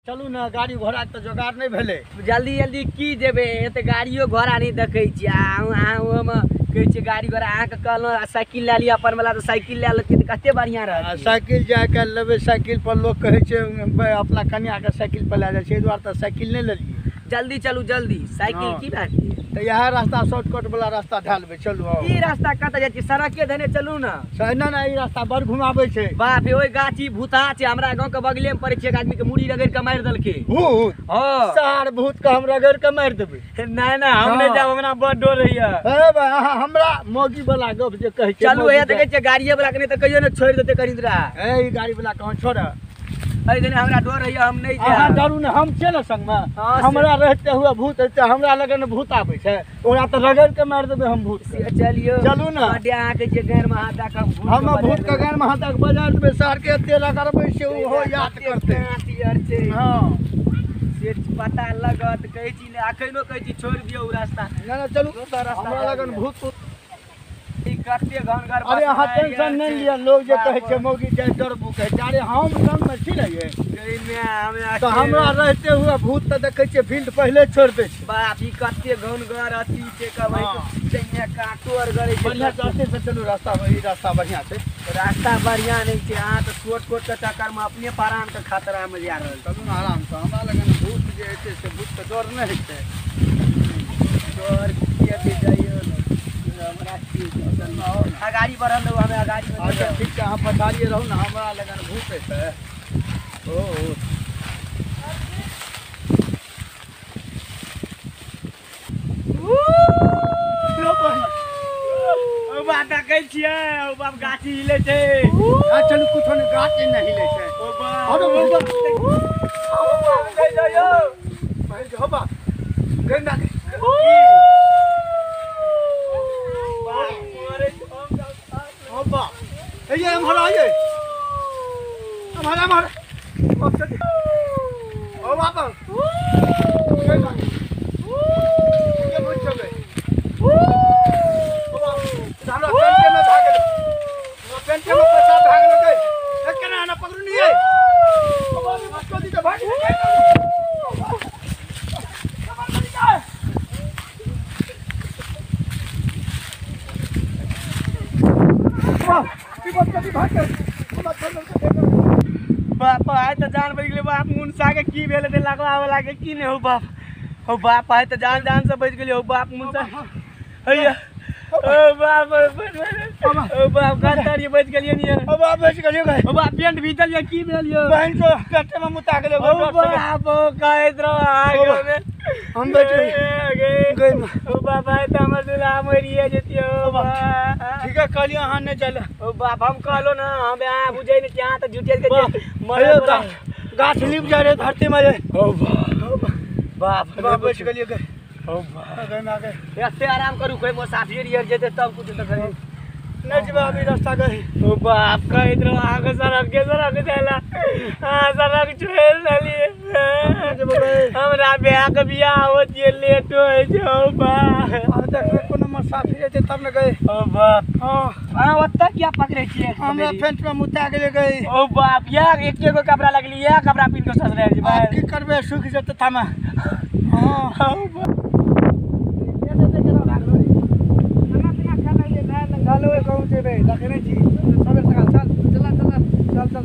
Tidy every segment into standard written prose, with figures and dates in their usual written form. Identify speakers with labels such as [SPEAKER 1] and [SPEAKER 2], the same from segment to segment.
[SPEAKER 1] चलू ना गाड़ी घोड़ा के जोगाड़ नहीं भेले।
[SPEAKER 2] जल्दी जल्दी की जेबे एते गाड़ियो घोड़ा नहीं देखे छी कहे छी गाड़ी घोड़ा अहाँ के कहलहुँ साइकिल ले लिया अपन वाला तो साइकिल ले लेती तो कते बढ़िया रह।
[SPEAKER 1] साइकिल जाए के लेबे साइकिल पर लोग कहे छे अपना कन्या के साइकिल पर ले जाए छे द्वारा तो साइकिल नहीं ले लिए।
[SPEAKER 2] जल्दी चलू जल्दी साइकिल की बात
[SPEAKER 1] तो यह रास्ता शॉर्टकट वाला रास्ता ढालबे। चलू
[SPEAKER 2] ई रास्ता कत जाय छी सड़के धने चलू ना।
[SPEAKER 1] ना ना ई रास्ता बड़ घुमाबे छे।
[SPEAKER 2] बाप रे ओई गाछी भूता छे हमरा गांव के बगले में पड़े छे। एक आदमी के मुड़ी रगड़ के मार देलके।
[SPEAKER 1] भूत
[SPEAKER 2] हां
[SPEAKER 1] सार भूत के हम रगड़ के मार देबे।
[SPEAKER 2] ना ना हम नहीं जाब हमरा बड़ डर रहिया।
[SPEAKER 1] अरे बा हमरा मोगी वाला गप जे कहे छे।
[SPEAKER 2] चलू ए देखे छे गाड़िए वाला के नहीं तो कहियो न छोड़ देते करिंदरा।
[SPEAKER 1] ए ई गाड़ी वाला कहां छोड़
[SPEAKER 2] अरे देने हमरा डर रहिया हम नहीं
[SPEAKER 1] जा। डरू न हम छे न संग में हमरा रहते हुए भूत एते हमरा लगे न भूत आबै छे ओरा त रगड़ के मार देबे हम भूत के।
[SPEAKER 2] चलियो
[SPEAKER 1] चलू न
[SPEAKER 2] अड्डे अहाँ के जे गैर महादा का भूत
[SPEAKER 1] हम भूत के गैर महादा के बाजार देबे सार के तेरा करबै से हो याद करते। हां
[SPEAKER 2] से पता लगत कहै छी ने अखनो कहै छी छोड़ दियौ रास्ता।
[SPEAKER 1] ना ना चलू हमरा लगे न भूत
[SPEAKER 2] कते घनघर।
[SPEAKER 1] अरे अहाँ टेंशन नहीं लिया लोग जे कहे छे मौगी जे डरबू कहे छे। अरे हम संग में छी न ये तो हमरा रहते हुए भूत त देखे छे फील्ड पहले छोड़ दे छे।
[SPEAKER 2] बाप ई कते घनघर अथी छे कहबै चैया काटो और गरे छे।
[SPEAKER 1] बढ़िया रास्ते से चलू रास्ता ई रास्ता बढ़िया छे।
[SPEAKER 2] रास्ता बढ़िया नहीं छे अहाँ तो छोट के चक्कर में अपने प्राण के खतरा में जा रहल।
[SPEAKER 1] चलू न आराम से हमरा लगे भूत जे एते से भूत के डर नहीं छे।
[SPEAKER 2] डर किया के जाइयो हमरा गाड़ी बढ़ल लो हमें गाड़ी में।
[SPEAKER 1] अच्छा ठीक है हम पछाड़िए रहू ना हमरा लगन भूत है। ओ
[SPEAKER 2] बात कहै छियै ओ बाप गाछी हिले छै।
[SPEAKER 1] आ चलू कुछ ने गाछी नहीं हिले छै।
[SPEAKER 2] ओ बाप
[SPEAKER 1] अरे
[SPEAKER 2] बाबा कहै जाइयो
[SPEAKER 1] भाई हो बा गंदा के हो बा ए ये हमरा ये हमारा ओ बाबा ये बोल चले हमरा पेंटे में भाग गए। वो पेंटे में पैसा भाग गए एक केना ना पकड़ू नहीं है बाबा मत को दी के भाग गए।
[SPEAKER 2] बाप आए तो जान बच गए। बाप मुनसा के की भेले ते लगवा वाला के की नहीं हो बाप। हो बाप आए तो जान से बच गए। हो बाप मुनसा हैया ओ बाप ओ बाप गाड़ी बच गेलिए नहीं।
[SPEAKER 1] ओ बाप बच गेलिए गए।
[SPEAKER 2] ओ बाप पेंट भीतर ये की भेल यो
[SPEAKER 1] बहन को कट्टे में मुता गेले।
[SPEAKER 2] ओ बाप कहत रहो आगे में
[SPEAKER 1] हम बच गए।
[SPEAKER 2] ओ बाप आए तो हमर दुल्हा मरिए जतियो।
[SPEAKER 1] ठीक है कहलिए अहाँ नहीं चले।
[SPEAKER 2] ओ बाप हम कहलो ना हम आ बुझे नहीं यहाँ तो झूठे के
[SPEAKER 1] मरे गाछ लिप जा रे धरती में।
[SPEAKER 2] ओ बाप
[SPEAKER 1] बाप बच गेलिए गए।
[SPEAKER 2] ओ बाप ऐसे आराम करू कोई मुसाफिर यार जेते तब कुछ तो करे
[SPEAKER 1] नहीं जब अभी रास्ता गए।
[SPEAKER 2] ओ बाप कहत रहो आगे सड़क देला हां सड़क छोड़ लिए हमरा ब्याह के बियाह होत ये लेट होय छो बाप।
[SPEAKER 1] अब देखबे कोनो मुसाफिर है तब न गए।
[SPEAKER 2] ओ बाप
[SPEAKER 1] हां
[SPEAKER 2] ओत्ता क्या पकड़े छिए
[SPEAKER 1] हमरा पेंट में मुता गेले गए।
[SPEAKER 2] ओ बाप यार एक एगो कपड़ा लगली या कपड़ा पिन के ससुराल जी भाई
[SPEAKER 1] की करबे सुख जते थामा। हां चलो कहूँ जेबे देखे नहीं छी सबे सकाल चल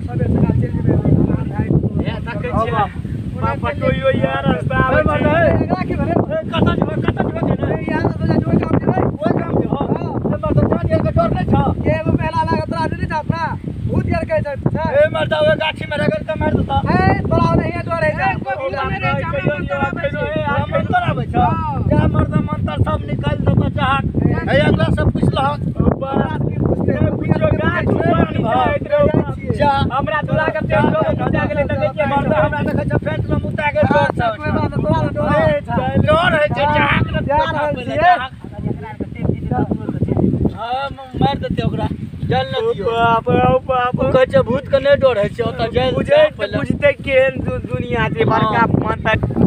[SPEAKER 1] सबे सकाल चल जेबे
[SPEAKER 2] ए देखे छी बाप पटोइयो यार रास्ता आवे
[SPEAKER 1] एकरा के भरे कता जेबे के नहीं यहां तो जो काम जेबे ओई काम जे हां से मर तो जान के डर नहीं छ के वो मेला लागत रहा नहीं था अपना भूत यार कहे छ ए मरता हुए गाछी में रगड़ के मार देता। ए तोरा नहीं है डर है कोई भूला मेरे जामे मन तोरा आवे छ तोरा आवे छ जा मरदा मंत्र सब निकाल दो चाहत ए अगला सब कुछ लहत
[SPEAKER 2] हमरा दूल्हा के पेट मुता गेले त के
[SPEAKER 1] मरदा हमरा देखे छ पेट में मुता गेल डर है जाक हां मार देते ओकरा जल न दियो। बाप कहे छ भूत के नहीं डर है छ ओता जल
[SPEAKER 2] बुझते केन दुनिया के बड़का मंत्र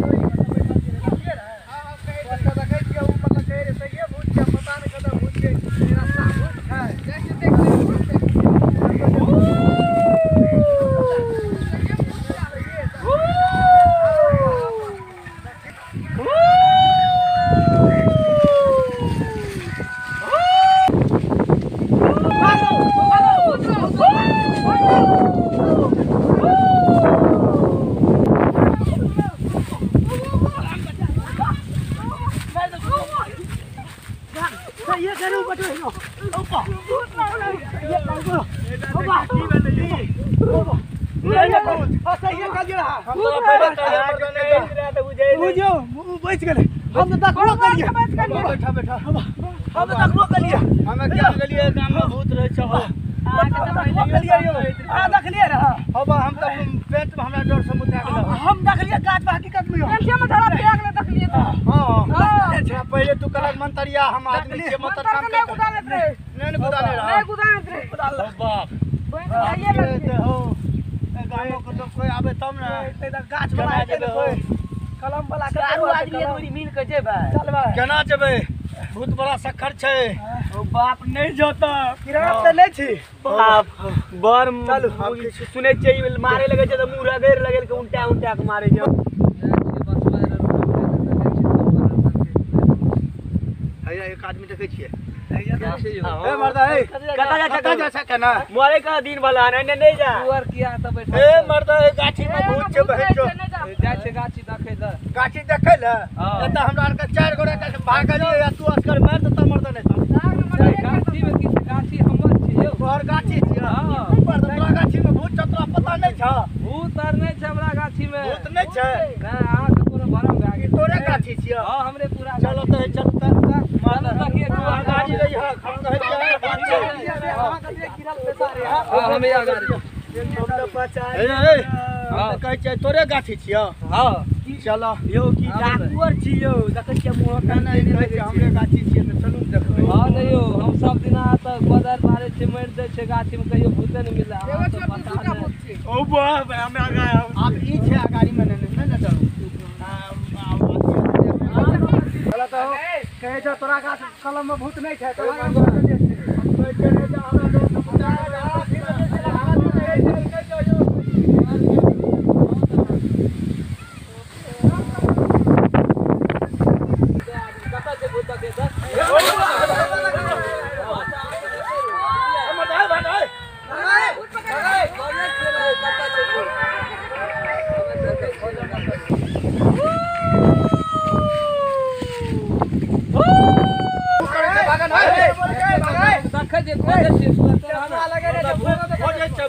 [SPEAKER 1] हम तो पहले बुझो बच गेले हम तो तकबो कर लिया बैठा बैठा हम तो तकबो कर लिया हमें क्या गलिए गांव में भूत रहे छ हो देख लिया रहा अब हम तो पेट में हमरा डर से मुता गेल हम देख लिया गाछ में हकीकत में नीचे में धरा फेंक ले देख लिया हां पहले तू कलर मंतरिया हम आदमी के मंतर काम करते नहीं गुदाने रहा नहीं गुदाने रे बाप हो गायों को तो कोई आबे तब ना गाछ बना देबे कोई कलम वाला चारू आदमी तोरी मिल के जेबे चल भाई केना जेबे बहुत बड़ा सखर छे ओ बाप नहीं जोता किरात त नहीं छी
[SPEAKER 2] बाप बर चल सुने छै मारे लगे छै त मुंह रगड़ लगेल के उल्टा उल्टा के मारे छै
[SPEAKER 1] हैया एक आदमी देखे छिए ए मर्दा ए कता जा सके ना
[SPEAKER 2] मोरे का दिन वाला नहीं जा
[SPEAKER 3] दुआर किया त बैठा
[SPEAKER 1] ए मर्दा ए गाछी में भूत छे बहचो
[SPEAKER 3] जाय छै गाछी देखे द
[SPEAKER 1] गाछी देखे ल एत हमरा के चार गोरा के भागलिए या तू अस्कर मार त मर्दा नहीं
[SPEAKER 3] गाछी में की गाछी हमर छै यौ
[SPEAKER 1] तोहर गाछी छी हां पर तोरा गाछी में भूत छतरा पता नहीं छ
[SPEAKER 3] भूत आर नहीं छै हमरा गाछी में
[SPEAKER 1] भूत नहीं छै
[SPEAKER 3] ना आ के कोनो भरम भए गेल
[SPEAKER 1] तोरे गाछी छी
[SPEAKER 3] हां हमरे पूरा
[SPEAKER 1] चलो त चल त मार
[SPEAKER 3] देखिए तू
[SPEAKER 1] गाछी रही हां खड़ा है
[SPEAKER 3] हां हम या गाड़ी
[SPEAKER 1] कहै छै तोरे गाछी छियो
[SPEAKER 3] हां
[SPEAKER 1] चलो
[SPEAKER 2] यो की डाकुर छी यो देखै छियै मुंह कान
[SPEAKER 1] कहै छै हमरे गाछी छियै त चलू देखबै
[SPEAKER 3] हां नहीं यो हम सब दिना तक बदर मारे छै मर दे छै गाछी में कहियो भूते नहीं मिला एगो छोटू का भूत छै
[SPEAKER 2] ओ बाप हम आ गए
[SPEAKER 1] अब ई छै गाड़ी में नहीं चलो चलो तो कहै छै तोरा गाछ कलम में भूत नहीं छै तोरा गाछ हम कहै छै जा हमरा लोग समुदाय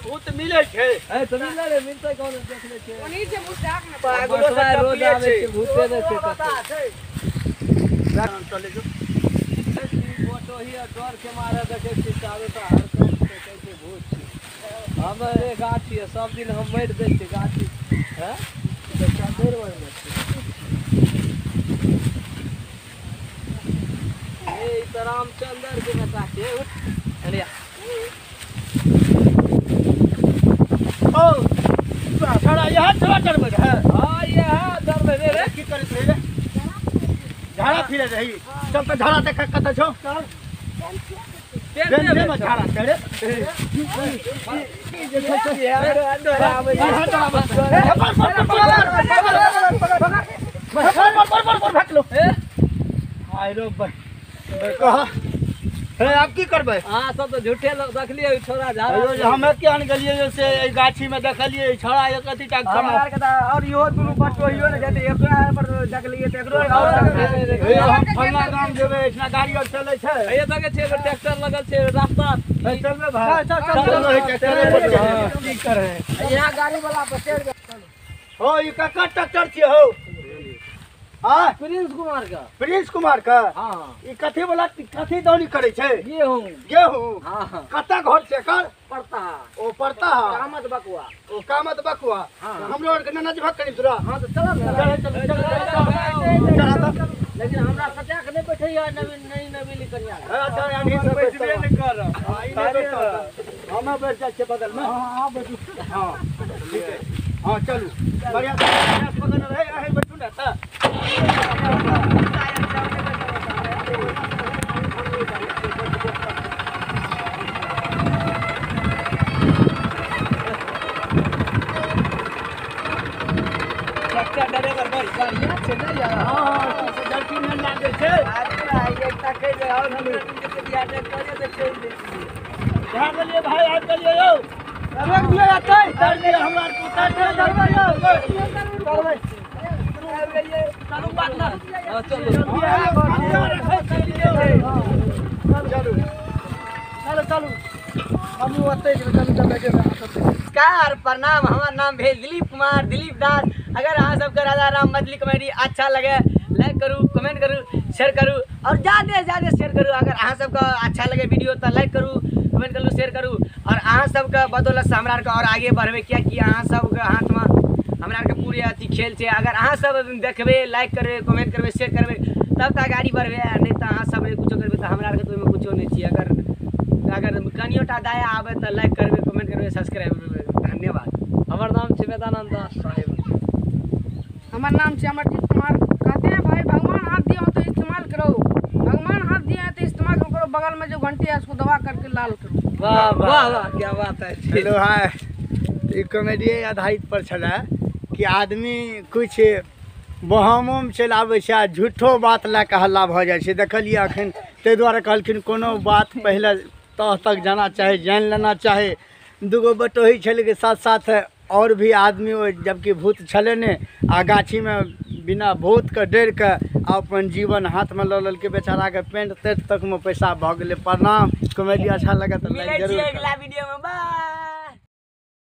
[SPEAKER 1] भूत मिले छै
[SPEAKER 3] ए तो मिलले रे मिलते कोन देख ले छै ओनी से मुस्ताक में पागलो से रोज आवे छै भूते दे छै
[SPEAKER 1] पता छै चले जो
[SPEAKER 3] फोटो ही डर के मारे देखे छी चारों त हर काम से कहै छै भूत छै हमरे गाछी है सब दिन हम मर दे छै गाछी हैं तो चादर वाला ए रामचंद्र के बेटा के अलिया
[SPEAKER 1] ओ सारा यहाँ चला चढ़बे है
[SPEAKER 3] हां ये है दर्द रे रे
[SPEAKER 1] की करत रे झाड़ा फिरे रही चल त झाड़ा देख कत छौ
[SPEAKER 3] तेरे
[SPEAKER 1] में झाड़ा तेरे
[SPEAKER 3] यार अंदर आवे
[SPEAKER 1] भाग लो आइ रो भाई कहा है आप की करबे
[SPEAKER 3] हां सब तो झूठे लोग देख लिए छोरा झाड़ा
[SPEAKER 1] हमें क्या न गलिए से गाछी में देखलिए छोड़ा एक अथी टाक
[SPEAKER 2] हमार के और यो दुनु बटोइयो ने जते एकरा पर देख लिए त एकरो
[SPEAKER 1] हम फलना गांव जेबे इतना गाड़ी और चले छै
[SPEAKER 3] ये देखे छै ट्रैक्टर लगल छै रास्ता
[SPEAKER 1] चलबे भाई चल की करे
[SPEAKER 3] यहाँ गाड़ी वाला पर चढ़ गया
[SPEAKER 1] हो ई कक्का ट्रैक्टर छिए हो हां
[SPEAKER 3] प्रिंस कुमार का हां
[SPEAKER 1] ई कथी वाला कथी दौनी करे छै गेहूं
[SPEAKER 3] हां
[SPEAKER 1] कत्ता घर छै कर
[SPEAKER 3] पड़ता
[SPEAKER 1] ओ पड़ता
[SPEAKER 3] कामत बकुआ
[SPEAKER 1] ओ कामत बकुआ हमरो और के नना जभक करी तोरा
[SPEAKER 3] हां तो चल लेकिन हमरा सचा के नहीं बैठैया नवीन करिया
[SPEAKER 1] अच्छा यानी बैठबे नहीं कर हम बैठ जाय छै बगल में हां बैठू हां ठीक है हां चलू बढ़िया से बगल में रहे आहे बैठू ना त ड्राइवर भाई गाड़िया से नहीं यार हां से जल्दी न लागे छै अच्छा एक तक के और हम के दिया दे करे दे छोड़ दे कहां गेलिए भाई आ गेलिए यौ रख दिया जाते कर दिया हमरा के उतार दे ड्राइवर यौ करबै चलू बात ना चलो चलो हम ओते चलू
[SPEAKER 2] नमस्कार प्रणाम हमार नाम भेल दिलीप कुमार दिलीप दास सबके राधा राम मछली कॉमेडी अच्छा लगे लाइक करूँ, कमेंट करूँ, शेयर करूँ और ज़्यादा से ज़्यादा शेयर करूँ। अगर अहाँ सबका अच्छा लगे वीडियो तो लाइक करूँ, कमेंट करूँ, शेयर करूँ और अहाँ सबके बदौलत से हमरा और आगे बढ़बे। क्या कि अहाँ सबके हाथ में हमरा के पूरे अथी खेल छै। अगर अहाँ सब देखबे, लाइक करबे, कमेंट करबे, शेयर करबे तब तक आगाड़ी बढ़बे, नहीं तो अहाँ सब कुछो करबे तो हमरा के तो ओहिमे कुछो नहीं छै। अगर कनियोटा दया आवे तो लाइक करबे, कमेंट करबे, सब्सक्राइब करबे। धन्यवाद।
[SPEAKER 3] हमर नाम छै वेदानंद दास साहिब।
[SPEAKER 4] हमार नाम से अमरजीत कुमार। कहते हैं भाई भगवान हाथ दिया हो तो इस्तेमाल करो, भगवान हाथ दिया है तो इस्तेमाल करो। बगल में जो घंटी है उसको दबा करके लाल करो।
[SPEAKER 3] वाह वाह वाह क्या बात है।
[SPEAKER 1] हेलो हाय, ई कॉमेडी आधारित पर छलै कि आदमी कुछ बहमोम चलाबै छै आ झूठो बात लए कऽ हल्ला भऽ जाइ छै। देखलियै एखन ताहि दुआरे कहलखिन कोनो बात पहिले तह तक जाना चाही, जानि लेना चाही। दूगो बटोही छलै के साथ साथ और भी आदमी, जबकि भूत छलै ने आ गाछी में बिना भूत के डर के अपन जीवन हाथ में लऽ लेलकै बेचारा के। पेंट तेंट तक में पैसा भऽ गेलै। प्रणाम। कॉमेडी अच्छा लगे तो लाइक
[SPEAKER 2] मिलै
[SPEAKER 1] जरूर
[SPEAKER 2] छियै
[SPEAKER 1] करब।
[SPEAKER 2] अगला वीडियो में। बाय।